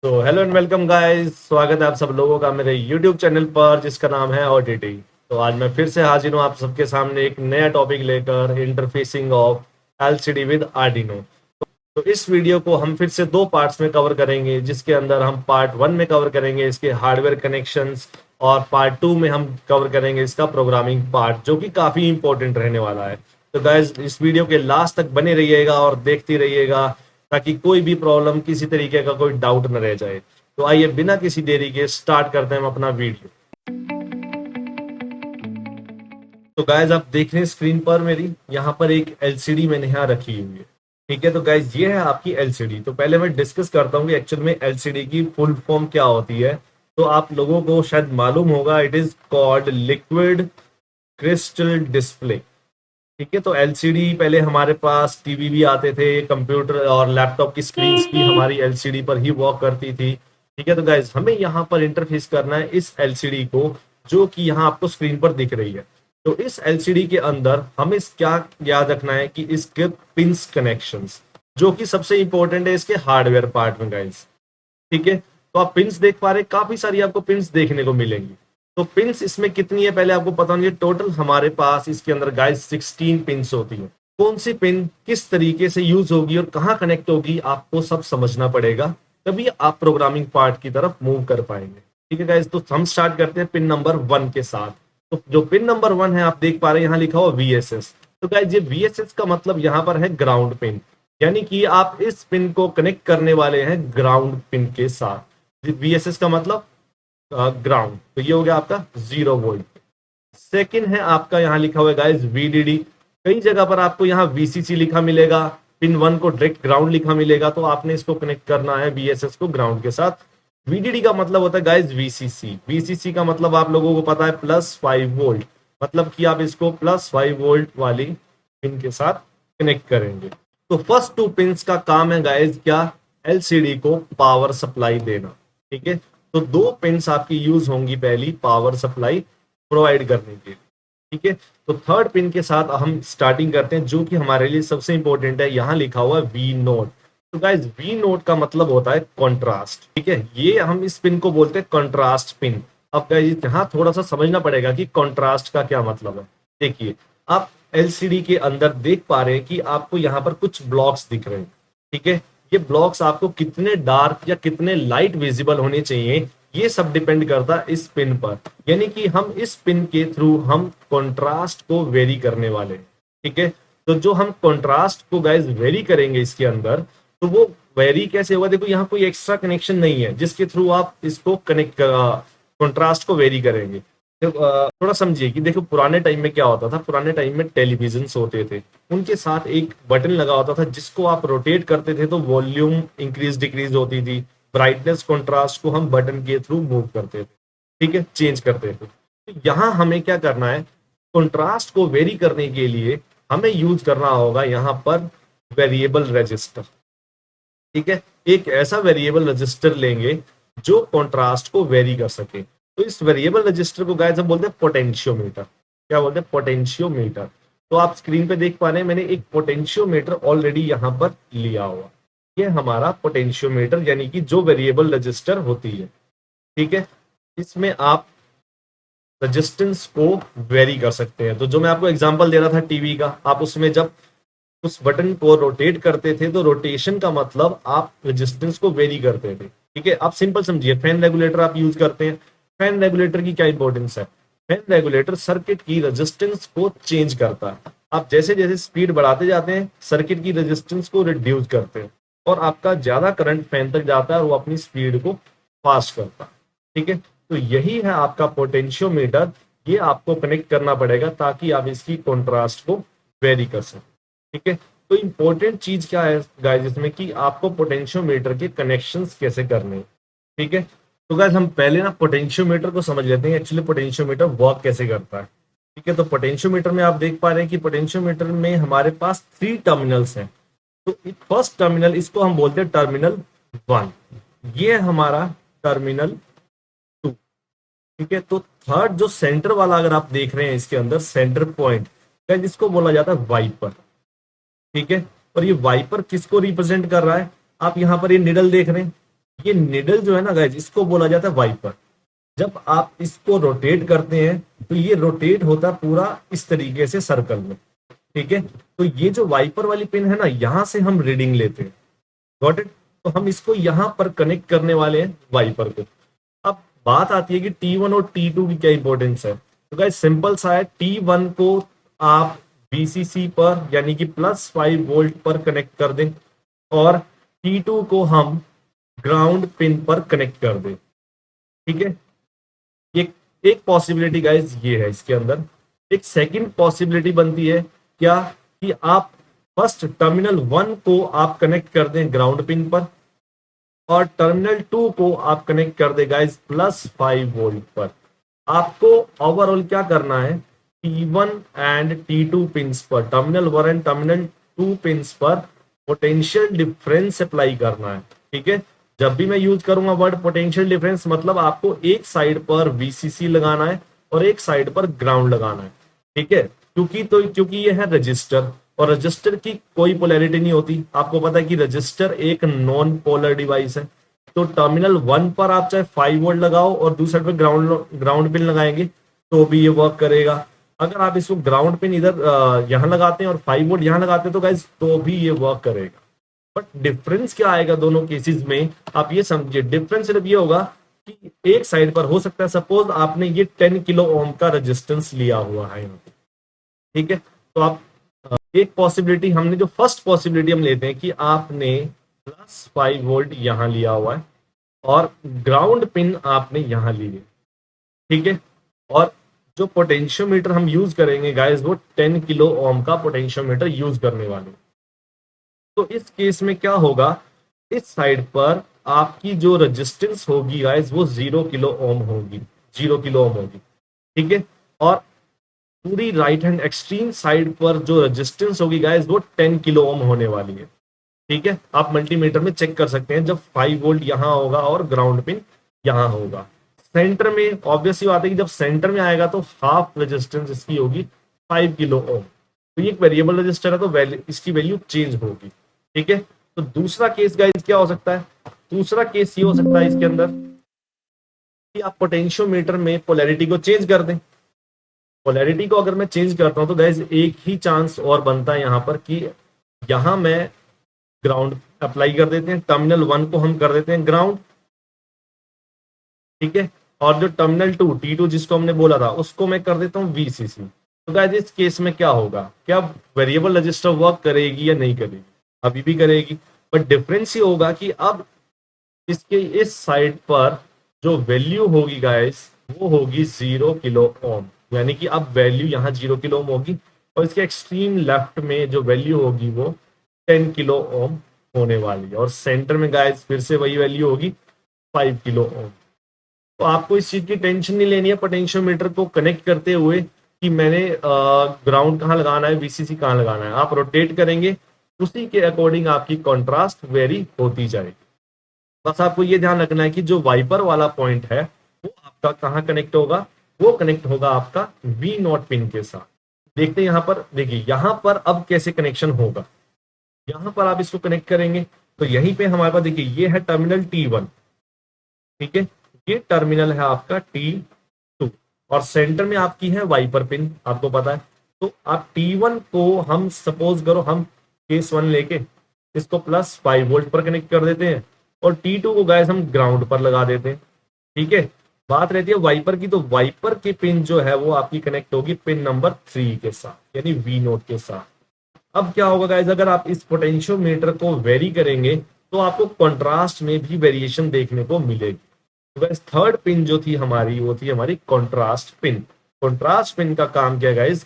तो hello and welcome guys, स्वागत है आप सब लोगों का मेरे यूट्यूब चैनल पर जिसका नाम है ओटीटी। तो आज मैं फिर से हाजिर हूँ आप सबके सामने एक नया टॉपिक लेकर, interfacing of LCD with Arduino. तो इस वीडियो को हम फिर से दो पार्ट्स में कवर करेंगे, जिसके अंदर हम पार्ट वन में कवर करेंगे इसके हार्डवेयर कनेक्शंस, और पार्ट टू में हम कवर करेंगे इसका प्रोग्रामिंग पार्ट, जो कि काफ़ी इंपॉर्टेंट रहने वाला है। तो गाइज इस वीडियो के लास्ट तक बने रहिएगा और देखते रहिएगा, ताकि कोई भी प्रॉब्लम, किसी तरीके का कोई डाउट न रह जाए। तो आइए बिना किसी देरी के स्टार्ट करते हैं हम अपना वीडियो। तो गाइज आप देख रहे हैं स्क्रीन पर मेरी यहाँ पर एक एलसीडी मैंने यहाँ रखी हुई है। ठीक है, तो गाइज ये है आपकी एलसीडी। तो पहले मैं डिस्कस करता हूँ कि एक्चुअल में एलसीडी की फुल फॉर्म क्या होती है। तो आप लोगों को शायद मालूम होगा, it is called liquid crystal display. ठीक है, तो एलसीडी पहले हमारे पास टीवी भी आते थे, कंप्यूटर और लैपटॉप की स्क्रीन भी हमारी एलसीडी पर ही वर्क करती थी। ठीक है, तो गाइज हमें यहाँ पर इंटरफेस करना है इस एलसीडी को, जो कि यहाँ आपको स्क्रीन पर दिख रही है। तो इस एलसीडी के अंदर हमें क्या याद रखना है कि इसके पिंस कनेक्शंस, जो कि सबसे इंपॉर्टेंट है इसके हार्डवेयर पार्ट में गाइज। ठीक है, तो आप पिंस देख पा रहे हैं, काफी सारी आपको पिंस देखने को मिलेंगी। तो पिंस इसमें कितनी है पहले आपको पता होनी है। टोटल हमारे पास इसके अंदर गाइस 16 पिंस होती है। कौन सी पिन किस तरीके से यूज होगी और कहाँ कनेक्ट होगी, आपको सब समझना पड़ेगा, तभी आप प्रोग्रामिंग पार्ट की तरफ मूव कर पाएंगे। ठीक है गाइस, तो हम स्टार्ट करते हैं पिन नंबर 1 के साथ। तो जो पिन नंबर 1 है, आप देख पा रहे हैं यहाँ लिखा हुआ VSS। तो गाइस ये VSS का मतलब यहाँ पर है ग्राउंड पिन, यानी कि आप इस पिन को कनेक्ट करने वाले हैं ग्राउंड पिन के साथ। VSS का मतलब ग्राउंड। तो ये हो गया आपका 0 वोल्ट। सेकंड है आपका यहाँ लिखा हुआ है गाइस VDD। कई जगह पर आपको यहाँ VCC लिखा मिलेगा, पिन 1 को डायरेक्ट ग्राउंड लिखा मिलेगा, तो आपने इसको कनेक्ट करना है VSS को ग्राउंड के साथ। VDD का मतलब होता है गाइस VCC। VCC का मतलब आप लोगों को पता है +5 वोल्ट, मतलब कि आप इसको +5 वोल्ट वाली पिन के साथ कनेक्ट करेंगे। तो फर्स्ट 2 पिंस का काम है गाइस क्या, एलसीडी को पावर सप्लाई देना। ठीक है, तो 2 पिंस आपकी यूज होंगी, पहली पावर सप्लाई प्रोवाइड करने के लिए। ठीक है, तो थर्ड पिन के साथ हम स्टार्टिंग करते हैं, जो कि हमारे लिए सबसे इंपॉर्टेंट है। यहाँ लिखा हुआ है V0। तो गाइज V0 का मतलब होता है कॉन्ट्रास्ट। ठीक है, ये हम इस पिन को बोलते हैं कॉन्ट्रास्ट पिन। अब गाइज यहाँ थोड़ा सा समझना पड़ेगा कि कॉन्ट्रास्ट का क्या मतलब है। देखिए, आप एलसीडी के अंदर देख पा रहे हैं कि आपको यहाँ पर कुछ ब्लॉक्स दिख रहे हैं। ठीक है, ये ब्लॉक्स आपको कितने डार्क या कितने लाइट विजिबल होने चाहिए, ये सब डिपेंड करता है इस पिन पर। यानी कि हम इस पिन के थ्रू हम कंट्रास्ट को वेरी करने वाले हैं। ठीक है, तो जो हम कंट्रास्ट को गाइस वेरी करेंगे इसके अंदर, तो वो वेरी कैसे होगा। देखो यहाँ कोई एक्स्ट्रा कनेक्शन नहीं है जिसके थ्रू आप इसको कनेक्ट कंट्रास्ट को वेरी करेंगे। तो, थोड़ा समझिए कि देखो पुराने टाइम में क्या होता था। पुराने टाइम में टेलीविजन होते थे, उनके साथ एक बटन लगा होता था जिसको आप रोटेट करते थे, तो वॉल्यूम इंक्रीज डिक्रीज होती थी। ब्राइटनेस कंट्रास्ट को हम बटन के थ्रू मूव करते थे। ठीक है, चेंज करते थे। तो यहाँ हमें क्या करना है, कंट्रास्ट को वेरी करने के लिए हमें यूज करना होगा यहाँ पर वेरिएबल रजिस्टर। ठीक है, एक ऐसा वेरिएबल रजिस्टर लेंगे जो कंट्रास्ट को वेरी कर सके। तो इस वेरिएबल रजिस्टर को गाइस हम बोलते हैं पोटेंशियोमीटर। क्या बोलते हैं, पोटेंशियोमीटर। तो आप स्क्रीन पे देख पा रहे हैं, मैंने एक पोटेंशियोमीटर ऑलरेडी यहाँ पर लिया हुआ। ये हमारा पोटेंशियोमीटर, यानी कि जो वेरिएबल रजिस्टर होती है। ठीक है, इसमें आप रजिस्टेंस को वेरी कर सकते हैं। तो जो मैं आपको एग्जांपल दे रहा था टीवी का, आप उसमें जब उस बटन को रोटेट करते थे, तो रोटेशन का मतलब आप रेजिस्टेंस को वेरी करते थे। ठीक है, आप सिंपल समझिए, फैन रेगुलेटर आप यूज करते हैं। फैन रेगुलेटर की क्या इंपॉर्टेंस है, फैन रेगुलेटर सर्किट की रेजिस्टेंस को चेंज करता है। आप जैसे जैसे स्पीड बढ़ाते जाते हैं, सर्किट की रेजिस्टेंस को रिड्यूस करते हैं, और आपका ज्यादा करंट फैन तक जाता है और वो अपनी स्पीड को फास्ट करता है। ठीक है, तो यही है आपका पोटेंशियोमीटर। ये आपको कनेक्ट करना पड़ेगा ताकि आप इसकी कॉन्ट्रास्ट को वेरी कर सकें। ठीक है, तो इंपॉर्टेंट चीज क्या है गाइस इसमें, कि आपको पोटेंशियोमीटर के कनेक्शंस कैसे करने हैं। ठीक है, तो गाइस हम पहले ना पोटेंशियोमीटर को समझ लेते हैं, एक्चुअली पोटेंशियोमीटर वर्क कैसे करता है। ठीक है, तो पोटेंशियोमीटर में आप देख पा रहे हैं कि पोटेंशियोमीटर में हमारे पास 3 टर्मिनल्स हैं। तो फर्स्ट टर्मिनल, इसको हम बोलते हैं टर्मिनल 1, ये हमारा टर्मिनल 2। ठीक है, तो थर्ड जो सेंटर वाला अगर आप देख रहे हैं इसके अंदर सेंटर पॉइंट, जिसको बोला जाता है वाइपर। ठीक है, और ये वाइपर किसको रिप्रेजेंट कर रहा है, आप यहाँ पर ये निडल देख रहे हैं, ये निडल जो है ना गाइज, इसको बोला जाता है वाइपर। जब आप इसको रोटेट करते हैं तो ये रोटेट होता है पूरा इस तरीके से सर्कल में। ठीक है, तो ये जो वाइपर वाली पिन है ना, यहां से हम रीडिंग लेते हैं। Got it. तो हम इसको यहां पर कनेक्ट करने वाले हैं वाइपर को। अब बात आती है कि T1 और T2 की क्या इंपॉर्टेंस है। तो गाइस सिंपल सा है, T1 को आप VCC पर यानी कि +5 वोल्ट पर कनेक्ट कर दें, और T2 को हम ग्राउंड पिन पर कनेक्ट कर दें। ठीक है, एक एक पॉसिबिलिटी गाइस ये है इसके अंदर। एक सेकंड पॉसिबिलिटी बनती है क्या, कि आप फर्स्ट टर्मिनल 1 को आप कनेक्ट कर दें ग्राउंड पिन पर, और टर्मिनल 2 को आप कनेक्ट कर दे गाइस +5 वोल्ट पर। आपको ओवरऑल क्या करना है, T1 एंड T2 पिंस पर, टर्मिनल 1 एंड टर्मिनल 2 पिंस पर पोटेंशियल डिफरेंस अप्लाई करना है। ठीक है, जब भी मैं यूज करूंगा वर्ड पोटेंशियल डिफरेंस, मतलब आपको एक साइड पर VCC लगाना है और एक साइड पर ग्राउंड लगाना है। ठीक है, क्योंकि ये है रजिस्टर, और रजिस्टर की कोई पोलैरिटी नहीं होती। आपको पता है कि रजिस्टर एक नॉन पोलर डिवाइस है। तो टर्मिनल 1 पर आप चाहे 5 वोल्ट लगाओ और दूसरे पे ग्राउंड पिन लगाएंगे तो भी ये वर्क करेगा। अगर आप इसको ग्राउंड पिन इधर यहाँ लगाते हैं और 5 वोल्ट यहाँ लगाते हैं तो गाइस तो भी ये वर्क करेगा। बट डिफरेंस क्या आएगा दोनों केसेस में, आप ये समझिए। डिफरेंस सिर्फ ये होगा कि एक साइड पर हो सकता है, सपोज आपने ये 10 किलो ओम का रेजिस्टेंस लिया हुआ है यहाँ पे। ठीक है, तो आप एक पॉसिबिलिटी हमने, जो फर्स्ट पॉसिबिलिटी हम लेते हैं कि आपने +5 वोल्ट यहां लिया हुआ है और ग्राउंड पिन आपने यहां ली है। ठीक है, और जो पोटेंशियोमीटर हम यूज करेंगे गाइस, वो 10 किलो ओम का पोटेंशियोमीटर यूज करने वाले। तो इस केस में क्या होगा, इस साइड पर आपकी जो रेजिस्टेंस होगी गाइस, वो 0 किलो ओम होगी, 0 किलो ओम होगी। ठीक है, और पूरी राइट हैंड एक्सट्रीम साइड पर जो रेजिस्टेंस होगी गाइस, वो 10 किलो ओम होने वाली है। ठीक है, आप मल्टीमीटर में चेक कर सकते हैं, जब 5 वोल्ट यहां होगा और ग्राउंड पिन यहां होगा। सेंटर में ऑब्वियस सी बात है कि जब सेंटर में आएगा तो हाफ रेजिस्टेंस इसकी होगी 5 किलो ओम। तो ये एक वेरिएबल रजिस्टर है, तो इसकी वैल्यू चेंज होगी। ठीक है, तो दूसरा केस गाइस क्या हो सकता है, दूसरा केस ये हो सकता है इसके अंदर कि आप पोटेंशियोमीटर में पोलैरिटी को चेंज कर दें। पोलैरिटी को अगर मैं चेंज करता हूं तो गाइस एक ही चांस और बनता है यहां पर कि यहां मैं ग्राउंड अप्लाई कर देते हैं, टर्मिनल 1 को हम कर देते हैं ग्राउंड। ठीक है, और जो टर्मिनल 2 T2 जिसको हमने बोला था, उसको मैं कर देता हूँ VCC। तो गाइस इस केस में क्या होगा, क्या वेरिएबल रजिस्टर वर्क करेगी या नहीं करेगी, अभी भी करेगी। बट डिफरेंस ये होगा कि अब इसके इस साइड पर जो वैल्यू होगी गाइस, वो होगी 0 किलो ओम। यानी कि अब वैल्यू यहाँ 0 किलो ओम होगी, और इसके एक्सट्रीम लेफ्ट में जो वैल्यू होगी वो 10 किलो ओम होने वाली है, और सेंटर में गाइस फिर से वही वैल्यू होगी 5 किलो ओम। तो आपको इस चीज की टेंशन नहीं लेनी है पोटेंशियोमीटर को कनेक्ट करते हुए कि मैंने ग्राउंड कहाँ लगाना है, VCC कहाँ लगाना है। आप रोटेट करेंगे, उसी के अकॉर्डिंग आपकी कॉन्ट्रास्ट वेरी होती जाएगी। बस आपको ये ध्यान रखना है कि जो वाइपर वाला पॉइंट है वो आपका कहाँ कनेक्ट होगा, वो कनेक्ट होगा आपका V0 पिन के साथ। देखते हैं यहाँ पर, देखिए यहाँ पर अब कैसे कनेक्शन होगा। यहाँ पर आप इसको कनेक्ट करेंगे तो यहीं पे हमारे पास देखिए ये है टर्मिनल T1। ठीक है, ये टर्मिनल है आपका T2, और सेंटर में आपकी है वाइपर पिन, आपको पता है। तो आप T1 को हम सपोज करो, हम केस 1 लेके इसको +5 वोल्ट पर कनेक्ट कर देते हैं, और T2 को गाइस हम ग्राउंड पर लगा देते हैं। ठीक है, बात रहती है वाइपर की, तो वाइपर की पिन जो है वो आपकी कनेक्ट होगी पिन नंबर 3 के साथ, यानी V0 के साथ। अब क्या होगा गाइस, अगर आप इस पोटेंशियोमीटर को वेरी करेंगे तो आपको कंट्रास्ट में भी वेरिएशन देखने को मिलेगी। तो गाइस थर्ड पिन जो थी हमारी, वो थी हमारी कंट्रास्ट पिन। कंट्रास्ट पिन का काम क्या गाइस,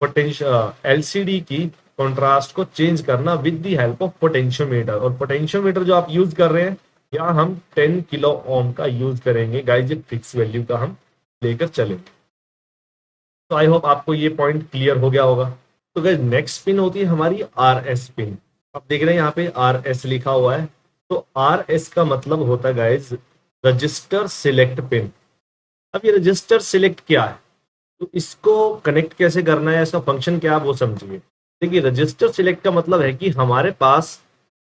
पोटेंशियल LCD की कंट्रास्ट को चेंज करना with the help of potentiometer. और पोटेंशियोमीटर जो आप यूज कर रहे हैं, यहाँ हम 10 किलो ओम का यूज करेंगे गाइस, ये फिक्स वैल्यू का हम लेकर चलेंगे। तो आई होप आपको ये पॉइंट क्लियर हो गया होगा। तो गाइस नेक्स्ट पिन होती है हमारी RS पिन। आप देख रहे हैं यहाँ पे RS लिखा हुआ है, तो RS का मतलब होता है गाइस रजिस्टर सिलेक्ट पिन। अब ये रजिस्टर सिलेक्ट क्या है, तो इसको कनेक्ट कैसे करना है, इसका फंक्शन क्या है वो समझिए। देखिए रजिस्टर सिलेक्ट का मतलब है कि हमारे पास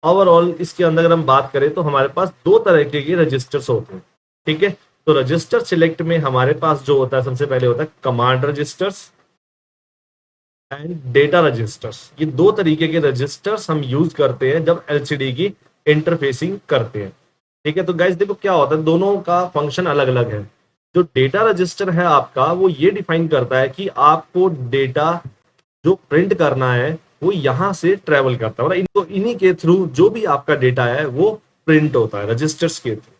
ओवरऑल इसके अंदर अगर हम बात करें तो हमारे पास दो तरह के रजिस्टर्स होते हैं। ठीक है, तो रजिस्टर सिलेक्ट में हमारे पास जो होता है सबसे पहले होता है command registers and data registers. ये दो तरीके के रजिस्टर्स हम यूज करते हैं जब एलसीडी की इंटरफेसिंग करते हैं। ठीक है, तो गाइस देखो क्या होता है, दोनों का फंक्शन अलग अलग है। जो डेटा रजिस्टर है आपका वो ये डिफाइन करता है कि आपको डेटा जो प्रिंट करना है वो यहां से ट्रेवल करता है, मतलब इनको इन्हीं के थ्रू जो भी आपका डेटा है वो प्रिंट होता है रजिस्टर्स के थ्रू।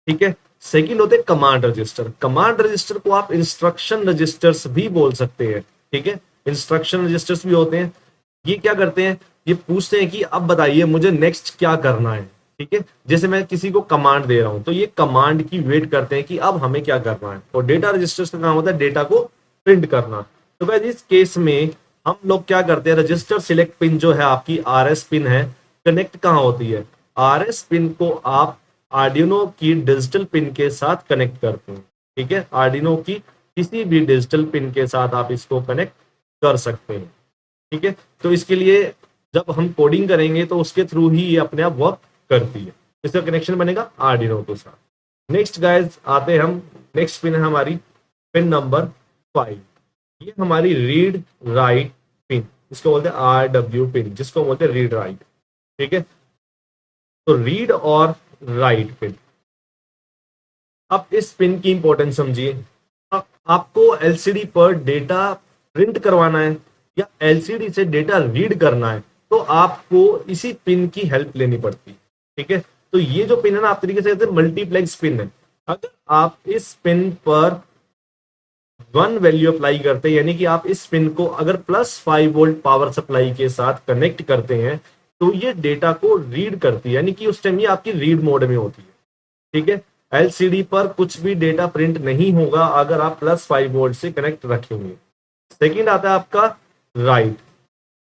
ठीक है, सेकंड होते हैं कमांड रजिस्टर। कमांड रजिस्टर को आप इंस्ट्रक्शन रजिस्टर्स भी बोल सकते हैं। ठीक है, इंस्ट्रक्शन रजिस्टर्स भी होते हैं। ये क्या करते हैं, ये पूछते हैं कि अब बताइए मुझे नेक्स्ट क्या करना है। ठीक है, जैसे मैं किसी को कमांड दे रहा हूं तो ये कमांड की वेट करते हैं कि अब हमें क्या करना है। और डेटा रजिस्टर्स का काम होता है डेटा को प्रिंट करना। तो गाइस इस केस में हम लोग क्या करते हैं, रजिस्टर सिलेक्ट पिन जो है आपकी आरएस पिन है, कनेक्ट कहाँ होती है, आरएस पिन को आप आर्डिनो की डिजिटल पिन के साथ कनेक्ट करते हैं। ठीक है, आर्डिनो की किसी भी डिजिटल पिन के साथ आप इसको कनेक्ट कर सकते हैं। ठीक है, तो इसके लिए जब हम कोडिंग करेंगे तो उसके थ्रू ही ये अपने आप वर्क करती है। इसका कनेक्शन बनेगा आर्डिनो के साथ। नेक्स्ट गाइस आते हैं हम, नेक्स्ट पिन है हमारी पिन नंबर 5। ये हमारी रीड राइट पिन, इसको बोलते हैं RW पिन, जिसको बोलते हैं रीड राइट। ठीक है, तो रीड और राइट पिन। अब इस पिन की इंपॉर्टेंस समझिए। अब आपको एलसीडी पर डेटा प्रिंट करवाना है या एलसीडी से डेटा रीड करना है तो आपको इसी पिन की हेल्प लेनी पड़ती है। ठीक है, तो ये जो पिन है ना आप तरीके से कहते हैं मल्टीप्लेक्स पिन है। अगर आप इस पिन पर 1 वैल्यू अप्लाई करते हैं, यानी कि आप इस पिन को अगर +5 वोल्ट पावर सप्लाई के साथ कनेक्ट करते हैं तो ये डेटा को रीड करती है, यानी कि उस टाइम ये आपकी रीड मोड में होती है। ठीक है, एलसीडी पर कुछ भी डेटा प्रिंट नहीं होगा अगर आप +5 वोल्ट से कनेक्ट रखेंगे। सेकंड आता है आपका राइट।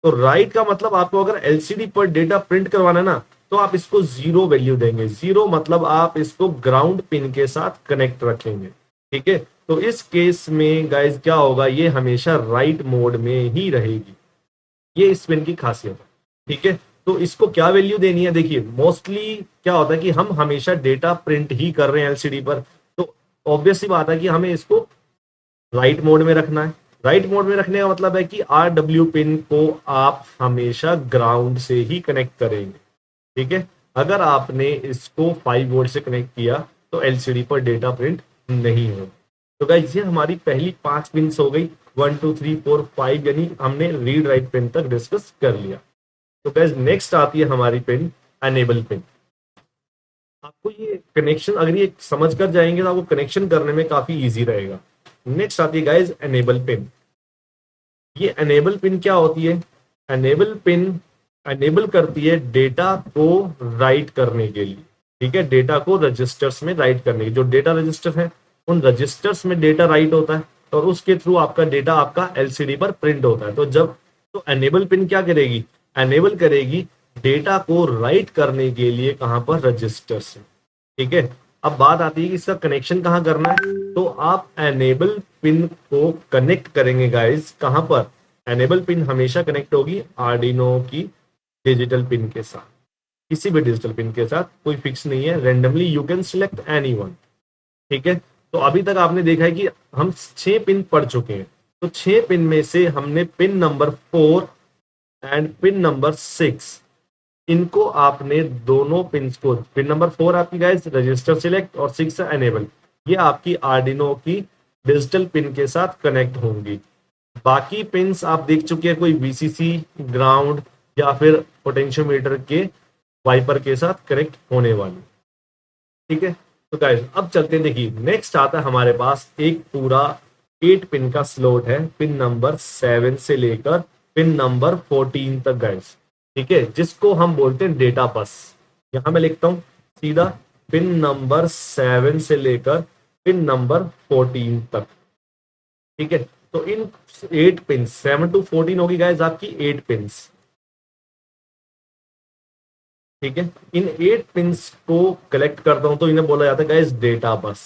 तो राइट का मतलब आपको अगर एलसीडी पर डेटा प्रिंट करवाना है ना तो आप इसको 0 वैल्यू देंगे। 0 मतलब आप इसको ग्राउंड पिन के साथ कनेक्ट रखेंगे। ठीक है, तो इस केस में गाइस क्या होगा, ये हमेशा राइट मोड में ही रहेगी। ये इस पिन की खासियत है। ठीक है, तो इसको क्या वैल्यू देनी है, देखिए मोस्टली क्या होता है कि हम हमेशा डेटा प्रिंट ही कर रहे हैं एलसीडी पर, तो ऑब्वियस सी बात है कि हमें इसको राइट मोड में रखना है। राइट मोड में रखने का मतलब है कि RW पिन को आप हमेशा ग्राउंड से ही कनेक्ट करेंगे। ठीक है, अगर आपने इसको 5 वोल्ट से कनेक्ट किया तो एलसीडी पर डेटा प्रिंट नहीं होगा। तो गाइस ये हमारी पहली 5 पिन्स हो गई, 1 2 3 4 5, यानी हमने रीड राइट पिन तक डिस्कस कर लिया। तो गाइस नेक्स्ट आती है हमारी पिन एनेबल पिन। आपको ये कनेक्शन अगर ये समझ कर जाएंगे तो आपको कनेक्शन करने में काफी इजी रहेगा। नेक्स्ट आती है गाइस एनेबल पिन। ये एनेबल पिन क्या होती है, एनेबल पिन एनेबल करती है डेटा को राइट करने के लिए। ठीक है, डेटा को रजिस्टर्स में राइट करने के, जो डेटा रजिस्टर है उन रजिस्टर्स में डेटा राइट होता है और उसके थ्रू आपका डेटा आपका एलसीडी पर प्रिंट होता है। तो जब तो एनेबल पिन क्या करेगी, एनेबल करेगी डेटा को राइट करने के लिए कहां पर, रजिस्टर से। ठीक है, अब बात आती है कि इसका कनेक्शन कहां करना है, तो आप एनेबल पिन को कनेक्ट करेंगे गाइस कहां पर, एनेबल पिन हमेशा कनेक्ट होगी आर्डिनो की डिजिटल पिन के साथ। किसी भी डिजिटल पिन के साथ, कोई फिक्स नहीं है, randomly you can select anyone. ठीक है, तो अभी तक आपने देखा है कि हम 6 पिन पढ़ चुके हैं। तो 6 पिन में से हमने pin number 4 and pin number 6, इनको आपने दोनों पिंस को, पिन नंबर 4 आपकी गाइस रजिस्टर सिलेक्ट और 6 एनेबल, ये आपकी आर्डिनो की डिजिटल पिन के साथ कनेक्ट होंगी। बाकी पिंस आप देख चुके हैं, कोई वीसीसी, ग्राउंड या फिर पोटेंशियोमीटर के वाइपर के साथ कनेक्ट होने वाली। ठीक है, तो गाइस अब चलते हैं, देखिए नेक्स्ट आता है हमारे पास एक पूरा 8 पिन का स्लॉट है, पिन नंबर 7 से लेकर पिन नंबर 14 तक गाइस। ठीक है, जिसको हम बोलते हैं डेटा बस। यहां मैं लिखता हूं सीधा पिन नंबर 7 से लेकर पिन नंबर 14 तक। ठीक है, तो इन 8 पिन 7 to 14 होगी गाइस आपकी 8 पिंस। ठीक है, इन 8 पिंस को कलेक्ट करता हूं तो इन्हें बोला जाता है गाइस डेटा बस।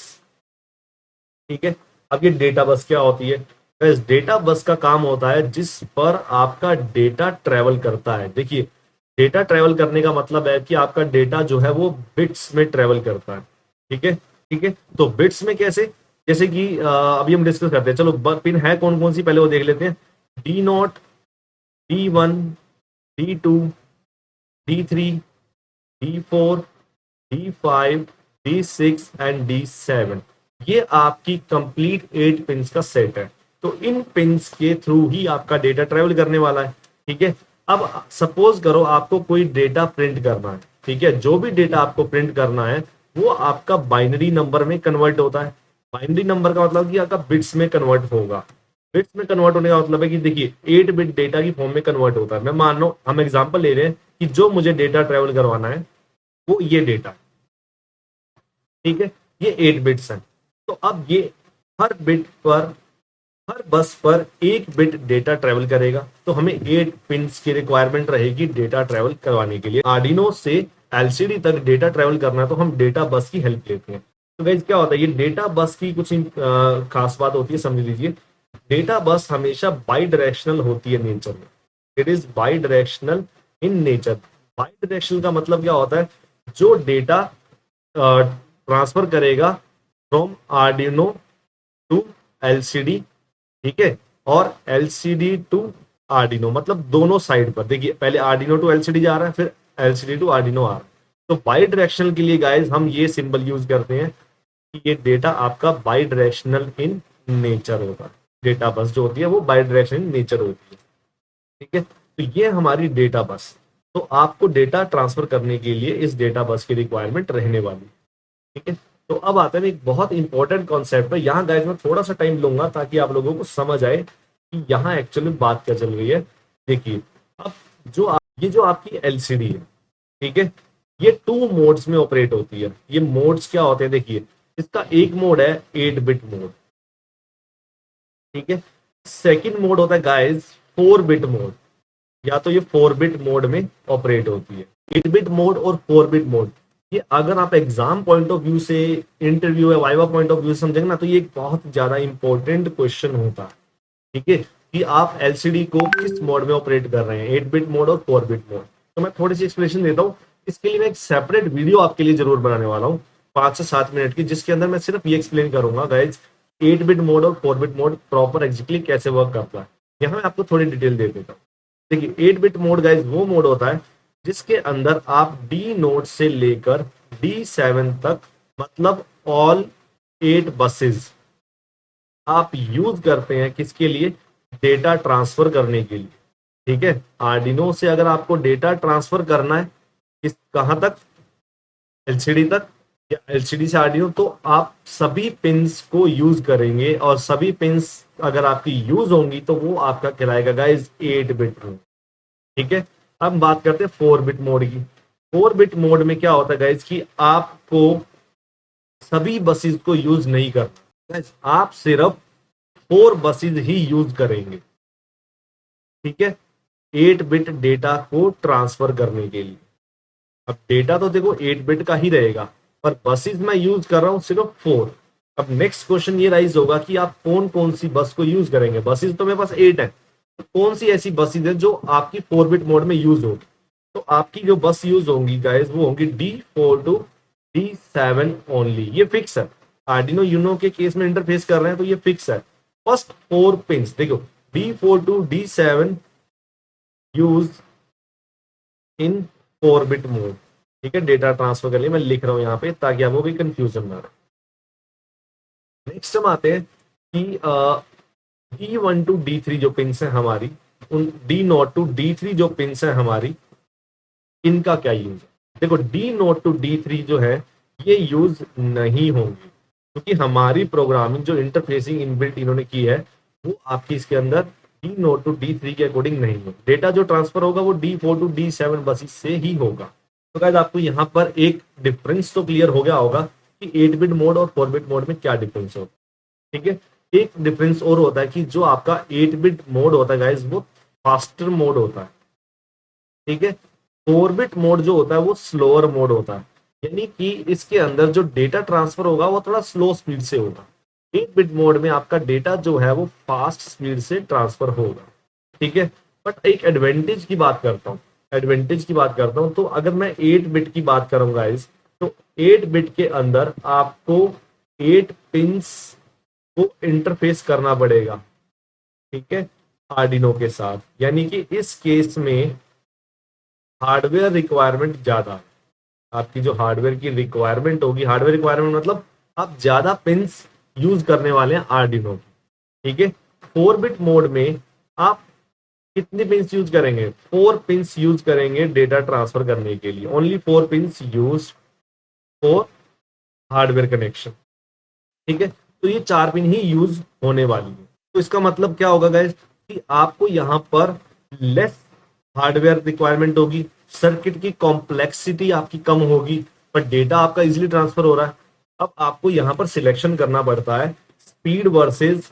ठीक है, अब ये डेटा बस क्या होती है गाइस, डेटा बस का काम होता है जिस पर आपका डेटा ट्रेवल करता है। देखिए डेटा ट्रेवल करने का मतलब है कि आपका डेटा जो है वो बिट्स में ट्रेवल करता है। ठीक है, ठीक है। तो बिट्स में कैसे, जैसे कि अभी हम डिस्कस करते हैं, चलो पिन है कौन कौन सी पहले वो देख लेते हैं। D0, D1, D2, D3, D4, D5, D6 and D7, ये आपकी कंप्लीट 8 पिंस का सेट है। तो इन पिंस के थ्रू ही आपका डेटा ट्रेवल करने वाला है। ठीक है, अब सपोज करो आपको कोई डेटा प्रिंट करना है। ठीक है, जो भी डेटा आपको प्रिंट करना है वो आपका बाइनरी नंबर में कन्वर्ट होता है। बाइनरी नंबर का मतलब कि आपका बिट्स में कन्वर्ट होगा। बिट्स में कन्वर्ट होने का मतलब है कि देखिए 8 बिट डेटा की फॉर्म में कन्वर्ट होता है। मैं मान लो, हम एग्जांपल ले रहे हैं कि जो मुझे डेटा ट्रेवल करवाना है वो ये डेटा, ठीक है, ये 8 बिट्स हैं। तो अब ये हर बिट पर, हर बस पर एक बिट डेटा ट्रेवल करेगा। तो हमें 8 पिंस की रिक्वायरमेंट रहेगी डेटा ट्रेवल करवाने के लिए। आर्डिनो से एलसीडी तक डेटा ट्रेवल करना है तो हम डेटा बस की हेल्प लेते हैं। तो गाइस क्या होता है, ये डेटा बस की कुछ खास बात होती है, समझ लीजिए। डेटा बस हमेशा बाई डायरेक्शनल होती है नेचर में। It is by directional in nature. By directional का मतलब क्या होता है, जो डेटा ट्रांसफर करेगा फ्रॉम आर्डिनो टू एलसीडी, ठीक है, और एलसीडी टू आर्डिनो, मतलब दोनों साइड पर। देखिए पहले आर्डिनो टू एलसीडी जा रहा है, फिर एलसीडी टू आर्डिनो आ रहा है। तो बाई डायरेक्शनल के लिए गाइस हम ये सिंबल यूज करते हैं कि ये डेटा आपका बाई डायरेक्शनल इन नेचर होगा। डेटा बस जो होती है वो बाई डायरेक्शनल इन नेचर होती है। ठीक है, तो ये हमारी डेटा बस। तो आपको डेटा ट्रांसफर करने के लिए इस डेटा बस की रिक्वायरमेंट रहने वाली है। ठीक है, तो अब आता है एक बहुत इंपॉर्टेंट कॉन्सेप्ट है। यहाँ गाइस मैं थोड़ा सा टाइम लूंगा ताकि आप लोगों को समझ आए कि यहाँ एक्चुअली बात क्या चल रही है। देखिए, अब ये जो आपकी एलसीडी है, ठीक है, ये 2 मोड्स में ऑपरेट होती है। ये मोड्स क्या होते हैं, देखिए इसका एक मोड है 8 बिट मोड, ठीक है। सेकंड मोड होता है गाइस 4 बिट मोड, या तो ये 4 बिट मोड में ऑपरेट होती है। 8 बिट मोड और 4 बिट मोड, ये अगर आप एग्जाम पॉइंट ऑफ व्यू से, इंटरव्यू या वाइवा पॉइंट ऑफ व्यू से समझेंगे ना, तो ये एक बहुत ज्यादा इंपॉर्टेंट क्वेश्चन होता है। ठीक है, कि आप एलसीडी को किस मोड में ऑपरेट कर रहे हैं, 8 बिट मोड और 4 बिट मोड। तो मैं थोड़ी सी एक्सप्लेनेशन देता हूँ। इसके लिए मैं एक सेपरेट वीडियो आपके लिए जरूर बनाने वाला हूँ 5 से 7 मिनट की, जिसके अंदर मैं सिर्फ ये एक्सप्लेन करूंगा गाइज 8 बिट मोड और 4 बिट मोड प्रॉपर एग्जैक्टली कैसे वर्क करता है। यहाँ मैं आपको थोड़ी डिटेल दे देता हूँ। देखिए 8 बिट मोड गाइज वो मोड होता है जिसके अंदर आप डी नोड से लेकर D7 तक, मतलब ऑल 8 बसेस आप यूज करते हैं किसके लिए, डेटा ट्रांसफर करने के लिए। ठीक है, आर्डिनो से अगर आपको डेटा ट्रांसफर करना है किस, कहां तक, एलसीडी तक, या एलसीडी से आर्डिनो, तो आप सभी पिंस को यूज करेंगे। और सभी पिंस अगर आपकी यूज होंगी तो वो आपका कहलाएगा गाइज 8 बिट मोड। ठीक है, अब बात करते हैं 4 बिट मोड की। 4 बिट मोड में क्या होता है गाइज कि आपको सभी बसेस को यूज नहीं करना, गाइज आप सिर्फ 4 बसेस ही यूज करेंगे। ठीक है, 8 बिट डेटा को ट्रांसफर करने के लिए। अब डेटा तो देखो 8 बिट का ही रहेगा, पर बसेस मैं यूज कर रहा हूं सिर्फ 4। अब नेक्स्ट क्वेश्चन ये राइज होगा कि आप कौन कौन सी बस को यूज करेंगे। बसेस तो मेरे पास 8 है, तो कौन सी ऐसी बसेस है जो आपकी 4 बिट मोड में यूज होगी। तो आपकी जो बस यूज होंगी गाइस वो होंगी D4 टू D7 ओनली। ये फिक्स है, आर्डिनो यूनो के केस में इंटरफेस कर रहे हैं तो ये फिक्स है। फर्स्ट 4 पिंस देखो, D4 to D7 use in 4 bit mode. ठीक है, डेटा ट्रांसफर के लिए मैं लिख रहा हूं यहाँ पे ताकि आपको कोई कंफ्यूजन ना रहे। नेक्स्ट हम आते हैं कि D1 टू D3 जो पिंस है हमारी, उन D0 टू D3 जो पिंस है हमारी, इनका क्या यूज है। देखो D0 टू D3 जो है ये यूज नहीं होंगी, क्योंकि हमारी प्रोग्रामिंग जो इंटरफेसिंग इनबिल्ट इन्होंने की है वो आपकी इसके अंदर D0 टू D3 के अकॉर्डिंग नहीं है। डेटा जो ट्रांसफर होगा वो D4 टू D7 बसेस से ही होगा। तो गाइस आपको यहाँ पर एक डिफरेंस तो क्लियर हो गया होगा कि 8 बिट मोड और 4 बिट मोड में क्या डिफरेंस होगा। ठीक है, एक डिफरेंस और होता है कि जो आपका 8 बिट मोड होता है गाइस वो फास्टर मोड होता है। ठीक है, 4 बिट मोड जो होता है वो स्लोअर मोड होता है, यानी कि इसके अंदर जो डेटा ट्रांसफर होगा वो थोड़ा स्लो स्पीड से होगा। 8 बिट मोड में आपका डेटा जो है वो फास्ट स्पीड से ट्रांसफर होगा। ठीक है, बट एक एडवांटेज की बात करता हूँ। एडवांटेज की बात करता हूँ, तो अगर मैं 8 बिट की बात करूँ गाइस, तो 8 बिट के अंदर आपको 8 पिंस को इंटरफेस करना पड़ेगा, ठीक है, आर्डिनो के साथ। यानी कि इस केस में हार्डवेयर रिक्वायरमेंट ज्यादा है। आपकी जो हार्डवेयर की रिक्वायरमेंट होगी, हार्डवेयर रिक्वायरमेंट मतलब आप ज्यादा पिंस यूज करने वाले हैं आर्डिनो की, ठीक है। 4 बिट मोड में आप कितने पिंस यूज करेंगे? 4 पिंस यूज करेंगे डेटा ट्रांसफर करने के लिए। Only 4 pins use for hardware connection, ठीक है। तो ये 4 पिन ही यूज होने वाली है। तो इसका मतलब क्या होगा गाइस, कि आपको यहाँ पर लेस हार्डवेयर रिक्वायरमेंट होगी, सर्किट की कॉम्प्लेक्सिटी आपकी कम होगी, पर डेटा आपका इजीली ट्रांसफर हो रहा है। अब आपको यहाँ पर सिलेक्शन करना पड़ता है स्पीड वर्सेस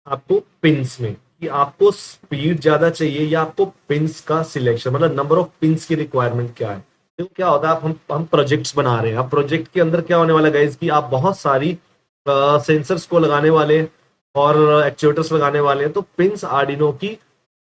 आपको पिंस में, कि आपको स्पीड ज्यादा चाहिए या आपको पिंस का सिलेक्शन, मतलब नंबर ऑफ पिंस की रिक्वायरमेंट क्या है। तो क्या होता है, आप हम प्रोजेक्ट्स बना रहे हैं। अब प्रोजेक्ट के अंदर क्या होने वाला है कि आप बहुत सारी सेंसर्स को लगाने वाले हैं और एक्चुएटर्स लगाने वाले हैं, तो पिंस आर्डिनो की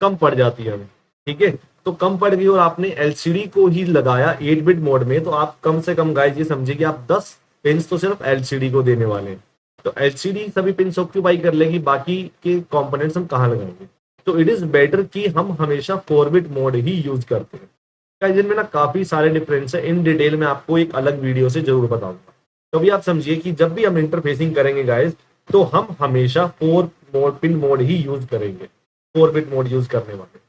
कम पड़ जाती है हमें, ठीक है। तो कम पड़ गई और आपने एलसीडी को ही लगाया 8 बिट मोड में, तो आप कम से कम गाइस ये समझिए कि आप 10 पिंस तो सिर्फ एलसीडी को देने वाले हैं। तो एलसीडी सभी पिंस ऑक्यूपाई कर लेगी, बाकी के कंपोनेंट्स हम कहाँ लगाएंगे। तो इट इज बेटर कि हम हमेशा 4 बिट मोड ही यूज करते हैं। गाइस इनमें ना काफी सारे डिफरेंस है, इन डिटेल में आपको एक अलग वीडियो से जरूर बताऊंगा। तो अभी आप समझिए कि जब भी हम इंटरफेसिंग करेंगे गाइस, तो हम हमेशा 4 मोड पिन मोड ही यूज करेंगे, 4 बिट मोड यूज करने वाले,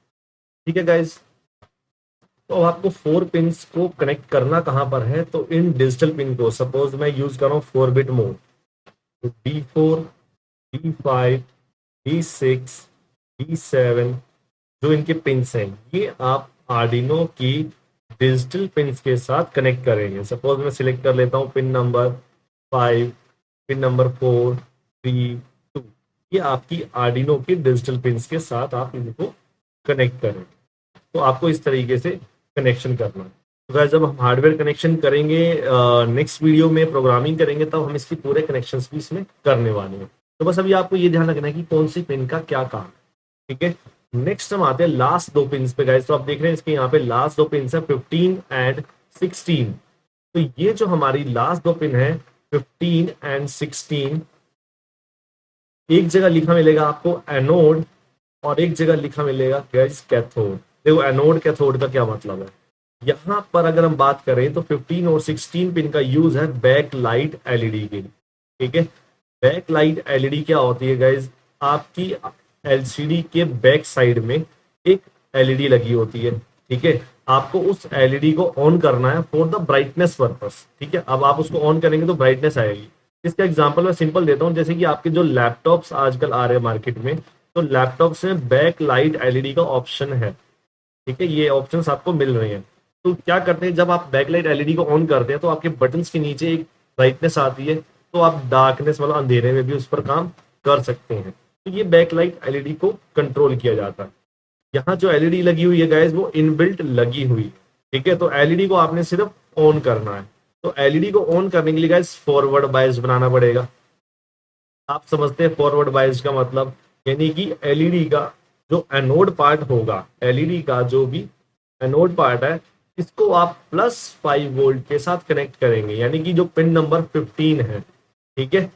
ठीक है गाइस। तो अब आपको 4 पिंस को कनेक्ट करना कहां पर है, तो इन डिजिटल पिन को सपोज मैं यूज कर रहा हूँ 4 बिट मोड, तो D4, D5, D6, D7 जो इनके पिंस हैं, ये आप आर्डिनो की डिजिटल पिंस के साथ कनेक्ट करेंगे। सपोज मैं सिलेक्ट कर लेता हूँ पिन नंबर 5, पिन नंबर 4, 3, 2, ये आपकी आर्डिनो की डिजिटल पिंस के साथ आप इनको कनेक्ट करें। तो आपको इस तरीके से कनेक्शन करना है। तो गाइस जब हम हार्डवेयर कनेक्शन करेंगे नेक्स्ट वीडियो में, प्रोग्रामिंग करेंगे, तब हम इसकी पूरे कनेक्शंस भी इसमें करने वाले हैं। तो बस अभी आपको ये ध्यान रखना है कि कौन सी पिन का क्या काम है, ठीक है। नेक्स्ट हम आते हैं लास्ट 2 पिन पे गाइस। तो आप देख रहे हैं इसके यहाँ पे लास्ट 2 पिन है 15 एंड 16। तो ये जो हमारी लास्ट 2 पिन है 15 एंड 16, एक जगह लिखा मिलेगा आपको एनोड और एक जगह लिखा मिलेगा गाइस कैथोड। देखो एनोड कैथोड का क्या मतलब है, यहां पर अगर हम बात करें तो 15 और 16 पिन का यूज है बैक लाइट एलईडी के लिए, ठीक है। बैक लाइट एलईडी क्या होती है गाइस, आपकी एलसीडी के बैक साइड में एक एलईडी लगी होती है, ठीक है। आपको उस एलईडी को ऑन करना है फॉर द ब्राइटनेस पर्पस, ठीक है। अब आप उसको ऑन करेंगे तो ब्राइटनेस आएगी। इसका एग्जांपल मैं सिंपल देता हूं, जैसे कि आपके जो लैपटॉप्स आजकल आ रहे हैं मार्केट में, तो लैपटॉप्स में बैक लाइट एलईडी का ऑप्शन है, ठीक है। ये ऑप्शंस आपको मिल रहे हैं। तो क्या करते हैं, जब आप बैकलाइट एलईडी को ऑन करते हैं तो आपके बटन्स के नीचे एक ब्राइटनेस आती है, तो आप डार्कनेस मतलब अंधेरे में भी उस पर काम कर सकते हैं। तो ये बैकलाइट एलईडी को कंट्रोल किया जाता है। यहाँ जो एलईडी लगी हुई है गाइस, वो इनबिल्ट लगी हुई है, ठीक है। तो एलईडी को आपने सिर्फ ऑन करना है। तो एलईडी को ऑन करने के लिए गाइस फॉरवर्ड बायस बनाना पड़ेगा। आप समझते हैं फॉरवर्ड बायस का मतलब, यानी कि एलईडी का जो एनोड पार्ट होगा, एलईडी का जो भी एनोड पार्ट है, इसको आप +5 वोल्ट के साथ कनेक्ट करेंगे। यानी कि जो पिन नंबर 15 है, ठीक है,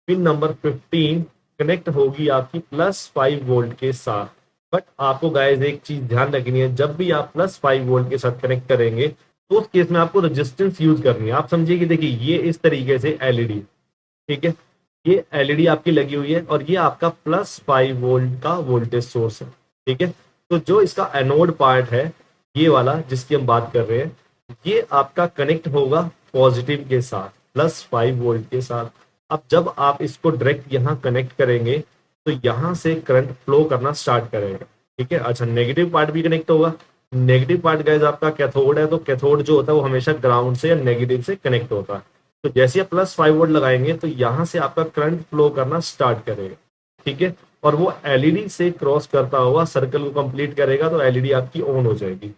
पिन नंबर 15 कनेक्ट होगी आपकी +5 वोल्ट के साथ। बट आपको गाइस एक चीज ध्यान रखनी है, जब भी आप +5 वोल्ट के साथ कनेक्ट करेंगे तो उस केस में आपको रेजिस्टेंस यूज करनी है। आप समझिए कि देखिए ये इस तरीके से एलईडी, ठीक है, ये एलईडी आपकी लगी हुई है और ये आपका +5 वोल्ट का वोल्टेज सोर्स है, ठीक है। तो जो इसका एनोड पार्ट है, ये वाला जिसकी हम बात कर रहे हैं, ये आपका कनेक्ट होगा पॉजिटिव के साथ, +5 वोल्ट के साथ। अब जब आप इसको डायरेक्ट यहाँ कनेक्ट करेंगे तो यहाँ से करंट फ्लो करना स्टार्ट करेगा, ठीक है। अच्छा, नेगेटिव पार्ट भी कनेक्ट होगा। नेगेटिव पार्ट गाइस आपका कैथोड है, तो कैथोड जो होता है वो हमेशा ग्राउंड से या नेगेटिव से कनेक्ट होता है। तो जैसे आप +5 वोल्ट लगाएंगे तो यहाँ से आपका करंट फ्लो करना स्टार्ट करेगा, ठीक है। और वो एलईडी से क्रॉस करता हुआ सर्कल को कंप्लीट करेगा, तो एलईडी आपकी ऑन हो जाएगी।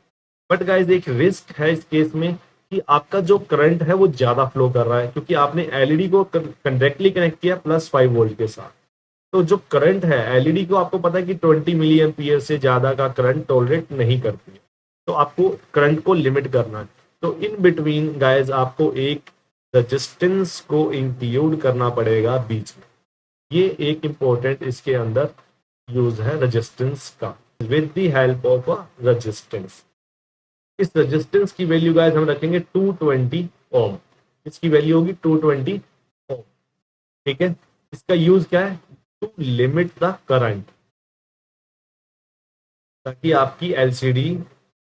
बट गाइस एक रिस्क है इस केस में कि आपका जो करंट है वो ज्यादा फ्लो कर रहा है, क्योंकि आपने एलईडी को डायरेक्टली कनेक्ट किया +5 वोल्ट के साथ। तो जो करंट है एलईडी को आपको पता है कि 20 मिली एम्पियर से ज्यादा का करंट टॉलरेट नहीं करती है, तो आपको करंट को लिमिट करना है। तो इन बिटवीन गाइस आपको एक रेजिस्टेंस को इंक्लूड करना पड़ेगा बीच में। ये एक इंपॉर्टेंट इसके अंदर यूज है रेजिस्टेंस का, with the help of a resistance. इस रेजिस्टेंस की वैल्यू गाइस हम रखेंगे 220 ओम। इसकी वैल्यू होगी 220 ओम। ठीक है, इसका यूज क्या है? टू लिमिट द करंट, ताकि आपकी एलसीडी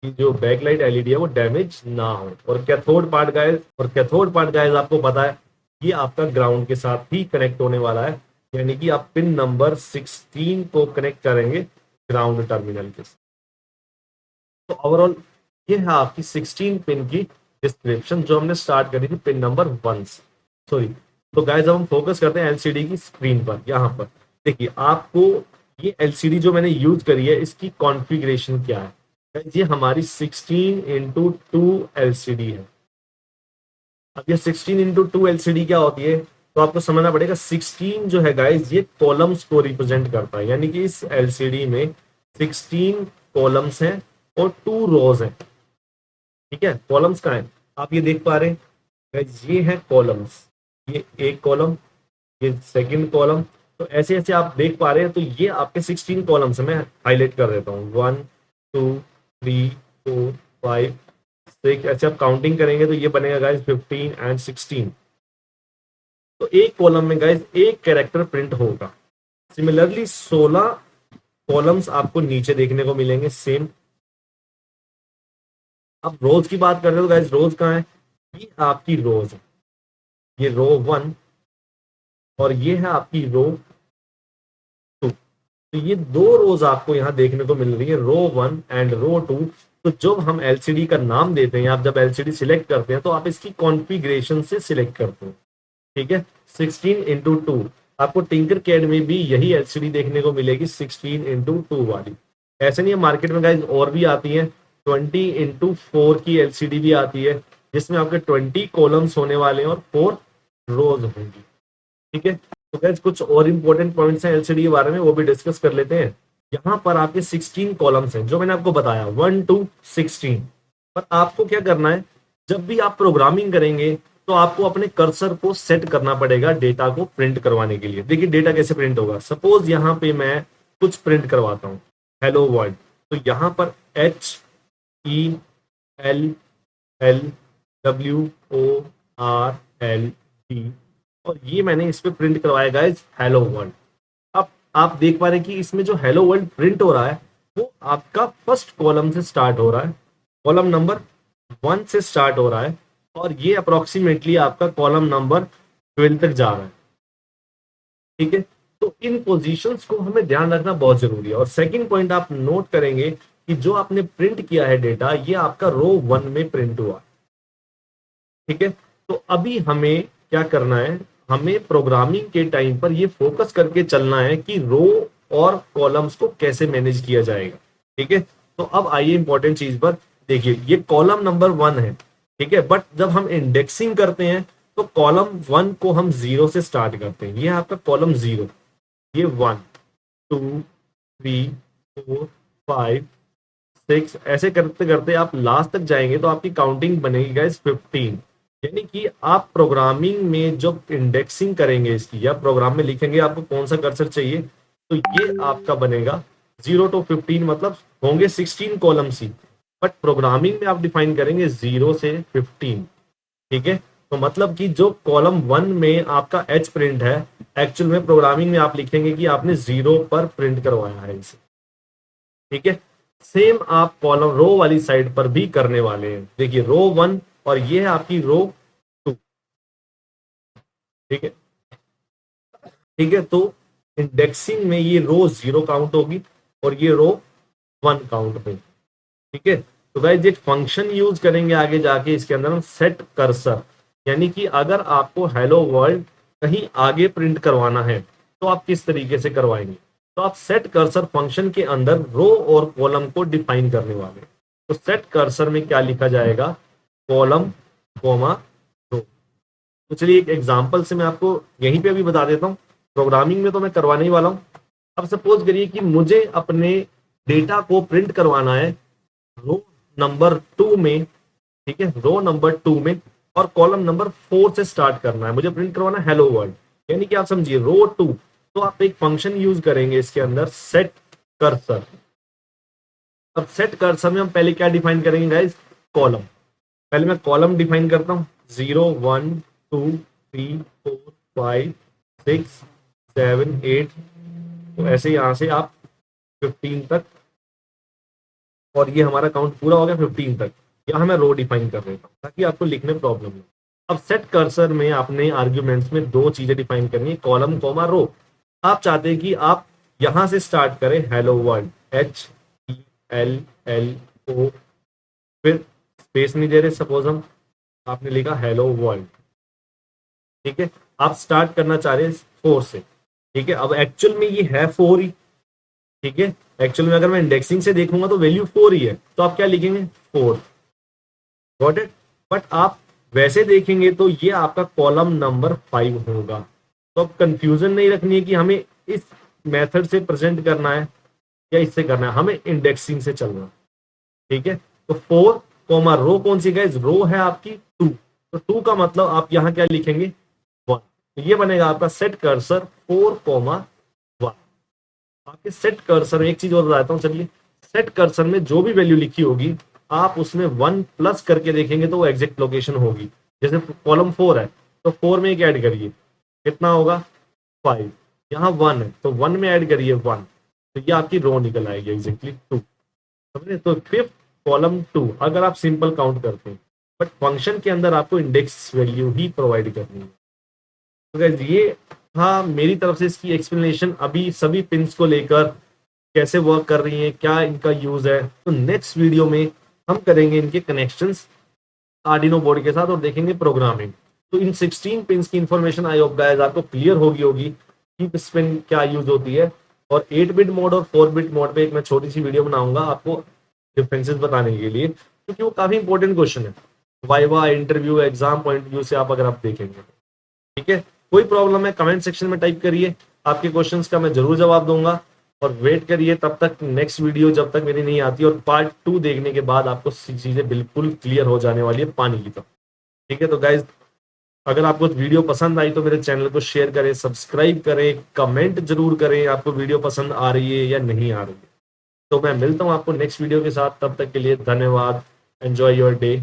की जो बैकलाइट एलईडी है वो डैमेज ना हो। और कैथोड पार्ट गाइस आपको पता है ये आपका ग्राउंड के साथ ही कनेक्ट होने वाला है, यानी कि आप पिन नंबर 16 को कनेक्ट करेंगे ग्राउंड टर्मिनल के साथ। तो ओवरऑल ये है आपकी 16 पिन की डिस्क्रिप्शन जो हमने स्टार्ट करी थी पिन नंबर 1 से। सॉरी, तो गाइस अब हम फोकस करते हैं एलसीडी की स्क्रीन पर। यहाँ पर देखिए आपको ये एलसीडी जो मैंने यूज करी है इसकी कॉन्फ़िगरेशन क्या है। Guys, ये हमारी 16x2 एलसीडी है। अब ये 16x2 एलसीडी क्या होती है, तो आपको समझना पड़ेगा 16 जो है गाइस ये कॉलम्स को रिप्रेजेंट करता है, यानी कि इस एलसीडी में 16 कॉलम्स हैं और 2 रोज हैं। ठीक है, कॉलम्स कहाँ हैं आप ये देख पा रहे हैं गाइस, ये है कॉलम्स, ये एक कॉलम, ये सेकंड कॉलम। तो ऐसे ऐसे आप देख पा रहे हैं, तो ये आपके 16 कॉलम्स मैं हाईलाइट कर देता हूँ। 1 2 3 4 5 6, ऐसे आप काउंटिंग करेंगे तो ये बनेगा गाइस 15 एंड 16। तो एक कॉलम में गाइस एक कैरेक्टर प्रिंट होगा। सिमिलरली 16 कॉलम्स आपको नीचे देखने को मिलेंगे सेम। अब रोज की बात कर रहे हो गाइस, रोज कहाँ है? ये आपकी रोज है, ये रो 1 और ये है आपकी रो 2। तो ये 2 रोज आपको यहाँ देखने को मिल रही है, रो 1 एंड रो 2। तो जब हम एलसीडी का नाम देते हैं, आप जब एलसीडी सिलेक्ट करते हैं तो आप इसकी कॉन्फ़िगरेशन से सिलेक्ट करते हैं। ठीक है, 16x2। आपको टिंकर कैड में भी यही एलसीडी देखने को मिलेगी 16x2 वाली। ऐसे नहीं है, मार्केट में गाइस और भी आती है, 20x4 की एलसीडी भी आती है जिसमें आपके 20 कॉलम्स होने वाले हैं और 4 रोज होंगी। ठीक है, तो गाइस कुछ और इंपॉर्टेंट पॉइंट्स हैं एलसीडी के बारे में, वो भी डिस्कस कर लेते हैं। यहाँ पर आपके 16 कॉलम्स हैं जो मैंने आपको बताया 1 to 16। पर आपको क्या करना है, जब भी आप प्रोग्रामिंग करेंगे तो आपको अपने कर्सर को सेट करना पड़ेगा डेटा को प्रिंट करवाने के लिए। देखिए डेटा कैसे प्रिंट होगा, सपोज यहाँ पे मैं कुछ प्रिंट करवाता हूँ, हेलो वर्ल्ड। तो यहाँ पर HELLWORLD और ये मैंने इस पे प्रिंट करवाया गाइस हेलो वर्ल्ड। अब आप देख पा रहे हैं कि इसमें जो हेलो वर्ल्ड प्रिंट हो रहा है वो आपका फर्स्ट कॉलम से स्टार्ट हो रहा है, कॉलम नंबर 1 से स्टार्ट हो रहा है और ये अप्रोक्सीमेटली आपका कॉलम नंबर 12 तक जा रहा है। ठीक है, तो इन पोजीशंस को हमें ध्यान रखना बहुत जरूरी है। और सेकंड पॉइंट आप नोट करेंगे कि जो आपने प्रिंट किया है डेटा, ये आपका रो 1 में प्रिंट हुआ। ठीक है, तो अभी हमें क्या करना है, हमें प्रोग्रामिंग के टाइम पर ये फोकस करके चलना है कि रो और कॉलम्स को कैसे मैनेज किया जाएगा। ठीक है, तो अब आइए इंपॉर्टेंट चीज पर। देखिए ये कॉलम नंबर 1 है, ठीक है, बट जब हम इंडेक्सिंग करते हैं तो कॉलम 1 को हम 0 से स्टार्ट करते हैं। ये है आपका कॉलम 0, ये 1 2 3 4 5 6 ऐसे करते करते आप लास्ट तक जाएंगे तो आपकी काउंटिंग बनेगी गाइस 15। यानी कि आप प्रोग्रामिंग में जब इंडेक्सिंग करेंगे इसकी या प्रोग्राम में लिखेंगे आपको कौन सा कर्सर चाहिए, तो ये आपका बनेगा 0 to 15, मतलब होंगे 16 कॉलम्स ही, बट प्रोग्रामिंग में आप डिफाइन करेंगे 0 से 15। ठीक है, तो मतलब कि जो कॉलम 1 में आपका एच प्रिंट है, एक्चुअल में प्रोग्रामिंग में आप लिखेंगे कि आपने 0 पर प्रिंट करवाया है इसे। ठीक है, सेम आप कॉलम रो वाली साइड पर भी करने वाले हैं। देखिए रो 1 और ये है आपकी रो 2। ठीक है, ठीक है, तो इंडेक्सिंग में ये रो 0 काउंट होगी और ये रो 1 काउंट होगी। ठीक है, तो गाइस एक फंक्शन यूज करेंगे आगे जाके इसके अंदर हम सेट कर्सर, यानी कि अगर आपको हेलो वर्ल्ड कहीं आगे प्रिंट करवाना है तो आप किस तरीके से करवाएंगे, तो आप सेट कर्सर फंक्शन के अंदर रो और कॉलम को डिफाइन करने वाले। तो सेट कर्सर में क्या लिखा जाएगा, कॉलम कॉमा रो। तो चलिए एक एग्जांपल से मैं आपको यहीं पे भी बता देता हूँ। प्रोग्रामिंग में तो मैं करवाने ही वाला हूँ। अब सपोज करिए कि मुझे अपने डेटा को प्रिंट करवाना है रो नंबर 2 में, ठीक है, रो नंबर 2 में, और कॉलम नंबर 4 से स्टार्ट करना है, मुझे प्रिंट करवाना हेलो वर्ल्ड। यानी कि आप समझिए रो 2, तो आप एक फंक्शन यूज करेंगे इसके अंदर सेट कर्सर। अब सेट कर्सर में हम पहले क्या डिफाइन करेंगे गाइस, कॉलम। पहले मैं कॉलम डिफाइन करता हूं, 0 1 2 3 4 5 6 7 8, तो ऐसे यहां से आप 15 तक, और ये हमारा काउंट पूरा हो गया 15 तक। यहाँ मैं रो डिफाइन कर देता हूँ ताकि आपको लिखने में प्रॉब्लम हो। अब सेट कर्सर में आपने आर्ग्यूमेंट्स में दो चीजें डिफाइन करनी है, कॉलम कॉमा रो। आप चाहते हैं कि आप यहां से स्टार्ट करें हेलो वर्ल्ड, HELLO, फिर स्पेस नहीं दे रहे, सपोज हम आपने लिखा हेलो वर्ल्ड, ठीक है। आप स्टार्ट करना चाह रहे हैं 4 से, ठीक है। अब एक्चुअल में ये है 4 ही, ठीक है। एक्चुअल में अगर मैं इंडेक्सिंग से देखूंगा तो वैल्यू 4 ही है, तो आप क्या लिखेंगे 4, गॉट इट। बट आप वैसे देखेंगे तो ये आपका कॉलम नंबर 5 होगा। तो अब कंफ्यूजन नहीं रखनी है कि हमें इस मेथड से प्रेजेंट करना है या इससे करना है, हमें इंडेक्सिंग से चलना है, ठीक है। तो 4 कॉमा रो कौन सी गाइस, रो है आपकी 2, तो 2 का मतलब आप यहां क्या लिखेंगे 1, तो ये बनेगा आपका सेट कर्सर 4 कॉमा 1। आपके सेट कर्सर में एक चीज और बताता हूं, चलिए। सेट कर्सर में जो भी वैल्यू लिखी होगी आप उसमें 1 प्लस करके देखेंगे तो वो एग्जैक्ट लोकेशन होगी। जैसे कॉलम 4 है तो 4 में एक ऐड करिए, कितना होगा 5, यहाँ 1 है तो 1 में ऐड करिए 1, तो ये आपकी रो निकल आएगी एग्जैक्टली 2, समझे। तो फिफ्थ कॉलम 2 अगर आप सिंपल काउंट करते हैं, बट फंक्शन के अंदर आपको इंडेक्स वैल्यू ही प्रोवाइड करनी है। तो गाइस ये था मेरी तरफ से इसकी एक्सप्लेनेशन, अभी सभी पिंस को लेकर कैसे वर्क कर रही हैं, क्या इनका यूज है। तो नेक्स्ट वीडियो में हम करेंगे इनके कनेक्शंस आर्डिनो बोर्ड के साथ और देखेंगे प्रोग्रामिंग। तो इन 16 पिंस की इंफॉर्मेशन आई होप गाइस आपको क्लियर होगी कि किस पिन क्या यूज होती है। और 8 बिट मोड और 4 बिट मोड पे एक मैं छोटी सी वीडियो बनाऊंगा आपको डिफरेंसेस बताने के लिए, क्योंकि वो काफी इंपॉर्टेंट क्वेश्चन है, viva interview exam point view से आप अगर आप देखेंगे, ठीक है। कोई प्रॉब्लम है कमेंट सेक्शन में टाइप करिए, आपके क्वेश्चंस का मैं जरूर जवाब दूंगा। और वेट करिए तब तक नेक्स्ट वीडियो जब तक मेरी नहीं आती, और पार्ट 2 देखने के बाद आपको चीजें बिल्कुल क्लियर हो जाने वाली है पानी की तरह, ठीक है। तो गाइज अगर आपको वीडियो पसंद आई तो मेरे चैनल को शेयर करें, सब्सक्राइब करें, कमेंट जरूर करें आपको वीडियो पसंद आ रही है या नहीं आ रही है। तो मैं मिलता हूं आपको नेक्स्ट वीडियो के साथ, तब तक के लिए धन्यवाद। Enjoy your day.